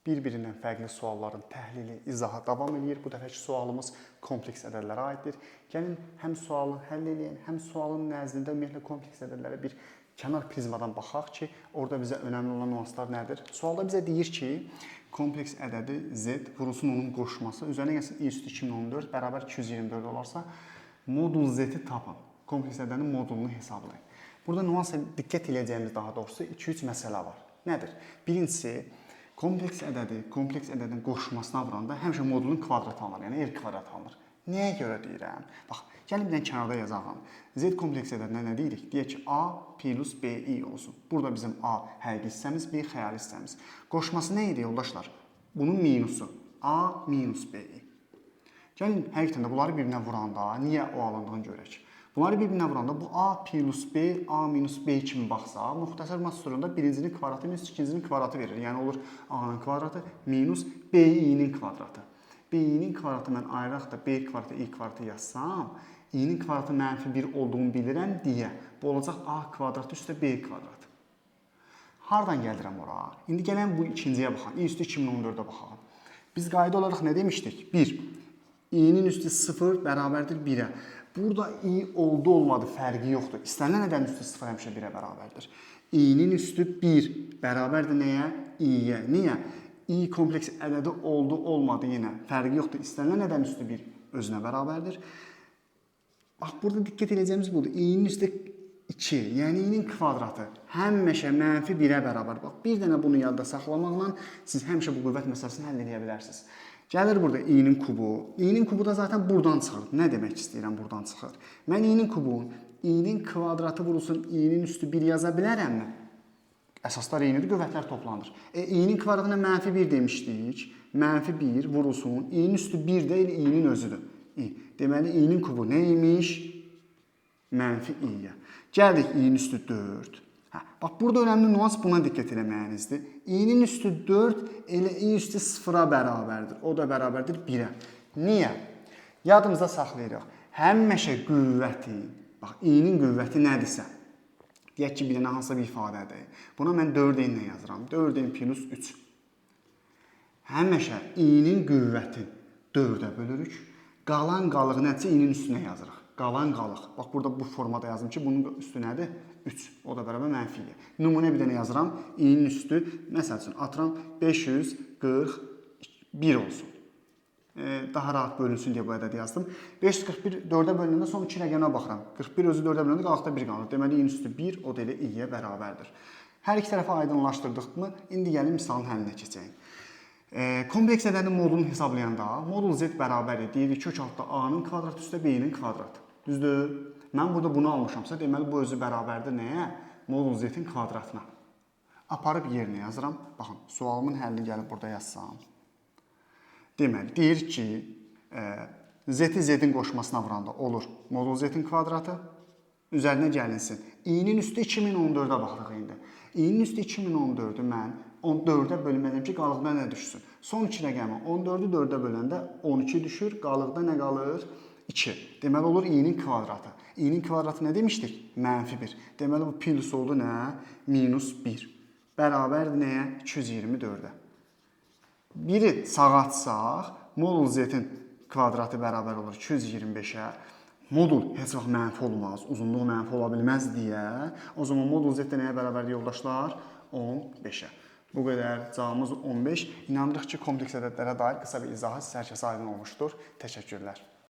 bir-birindən fərqli sualların təhlili, izahı davam edir. Bu dəfəki sualımız kompleks ədədlərə aiddir. Gəlin həm sualı həll edin, həm sualın nəzdində ümumiyyətlə kompleks ədədlərə bir kənar prizmadan baxaq ki, orada bizə önəmli olan nüanslar nədir? Sualda bizə deyir ki, kompleks ədədi z vurulsun onun qoşması üzərinə gəlsin i üstü 2014 bərabər 224 olarsa, modul z-i tapın. Kompleks ədədin modulunu hesablayın. Burada nüansa diqqət edəcəyimiz daha doğrusu 2-3 məsələ var. Nədir? Birincisi, kompleks ədədin qoşmasına vuranda həmişə modulun kvadratı alınır, yəni r kvadrat alınır. Nəyə görə deyirəm? Bax, gəlin bir dənə kənarda yazaq. Z kompleks ədədinə nə deyirik? Deyək ki, A plus BI olsun. Burada bizim A həqiqi hissəmiz, B xəyali hissəmiz. Qoşması nə idi yoldaşlar? Bunun minusu. A minus BI. Gəlin, həqiqətən də bunları bir-birinə vuranda, niyə o alındığını görək. Bunları bir-birinə vuranda bu A plus B, A minus B kimi baxsa, müxtəsər masturunda birincinin kvadratı minus ikincinin kvadratı verir. Yəni olur A-nın kvadratı minus BI-nin kvadratı. BI-nin kvadratı mən ayıraq da B kvadratı, I kvadratı yazsam, I-nin kvadratı mənfi 1 olduğunu bilirəm deyə, bu olacaq A kvadratı üstə B kvadratı. Hardan gəlirəm ora? İndi gələn bu ikinciyə baxaq, I üstü 2014-ə baxaq. Biz qayda olaraq nə demişdik? 1. I-nin üstü 0 bərabərdir 1-ə. Burada i oldu olmadı fərqi yoxdur. İstənilən ədədin üstü 0 həmişə 1-ə bərabərdir. I-nin üstü 1 bərabərdir nəyə? I-yə. Niyə? I kompleks ədədi oldu olmadı yenə fərqi yoxdur. İstənilən ədədin üstü 1 özünə bərabərdir. Bax, burada diqqət edəcəyimiz budur. I-nin üstü 2, yəni i-nin kvadratı həmişə mənfi 1-ə bərabər. Bax, bir dənə bunu yadda saxlamaqla siz həmişə bu qüvvət məsələsini həll edə bilərsiniz. Gəlir burada i-nin kubu. I-nin kubu da zaten buradan çıxır. Nə demək istəyirəm buradan çıxır? Mən i-nin kubun, i-nin kvadratı vurulsun, i-nin üstü 1 yaza bilərəmmi? Əsaslar eynidir, qüvvətlər toplanır. I-nin kvadratına mənfi 1 demişdik. Mənfi 1 vurulsun, i-nin üstü 1 deyil, i-nin özüdür. Deməli, i-nin kubu nə imiş? Mənfi i-yə. Gəldik i-nin üstü 4. Bax, burada önəmli nüans buna diqqət eləməyinizdir. I-nin üstü 4 elə i üstü 0-a bərabərdir. O da bərabərdir 1-ə. Niyə? Yadımızda saxlayırıq. Həmişə qüvvəti, bax, i-nin qüvvəti nədirsə, deyək ki, bir dənə hansısa bir ifadədir. Buna mən 4n ilə yazıram. 4n plus 3. Həmişə i-nin qüvvəti 4-ə bölürük. Qalan qalıq nəticə i-nin üstünə yazırıq. Qalan qalıq. Bax, burada bu formada yazdım ki, bunun üstü nədir? 3. O da bərabər mənfiyə. Nümunə bir dənə yazıram. I-nin üstü, məsəl üçün, atıram 541 olsun. Daha rahat bölünsün deyə bu ədədi yazdım. 541 4-ə bölünəndə son 2 rəqəmə baxıram. 41 özü 4-ə bölünəndə qalıqda 1 qalır. Deməli, i-nin üstü 1, o da elə i-yə bərabərdir. Hər iki tərəfi aydınlaşdırdıqmı, indi gəlin misalın həllinə keçək. Kompleks ədədin modulunu hesablayanda, modul z bərabərdir. Deyirik kök altda a-nın kvadratı üstə b-nin kvadratı. Düzdür? Mən burada bunu almışamsa, deməli, bu özü bərabərdir nəyə? Modul z-in kvadratına. Aparıb yerinə yazıram. Baxın, sualımın həllini gəlib burada yazsam. Deməli, deyir ki, z-i z-in qoşmasına vuranda olur modul z-in kvadratı. Üzərinə gəlinsin. I-nin üstü 2014-ə baxdıq indi. I-nin üstü 2014-ü mən 14-ə bölməliyəm ki, qalıqda nə düşsün? Son 2 rəqəmi 14-ü 4-ə böləndə 12 düşür, qalıqda nə qalır? 2. Deməli, olur i-nin kvadratı. I-nin kvadratı nə demişdik? Mənfi 1. Deməli, bu plus oldu nə? Minus 1. Bərabərdir nəyə? 224-ə. Biri sağa atsaq, modul z-in kvadratı bərabər olur 225-ə. Modul heç vaxt mənfi olmaz, uzunluğu mənfi ola bilməz deyə. O zaman modul z nəyə bərabərdir yoldaşlar? 15-ə. Bu qədər, cavabımız 15. İnanırıq ki, kompleks ədədlərə dair qısa bir izahı sizə hər kəsə aydın olmuşdur. Təşəkkürlər.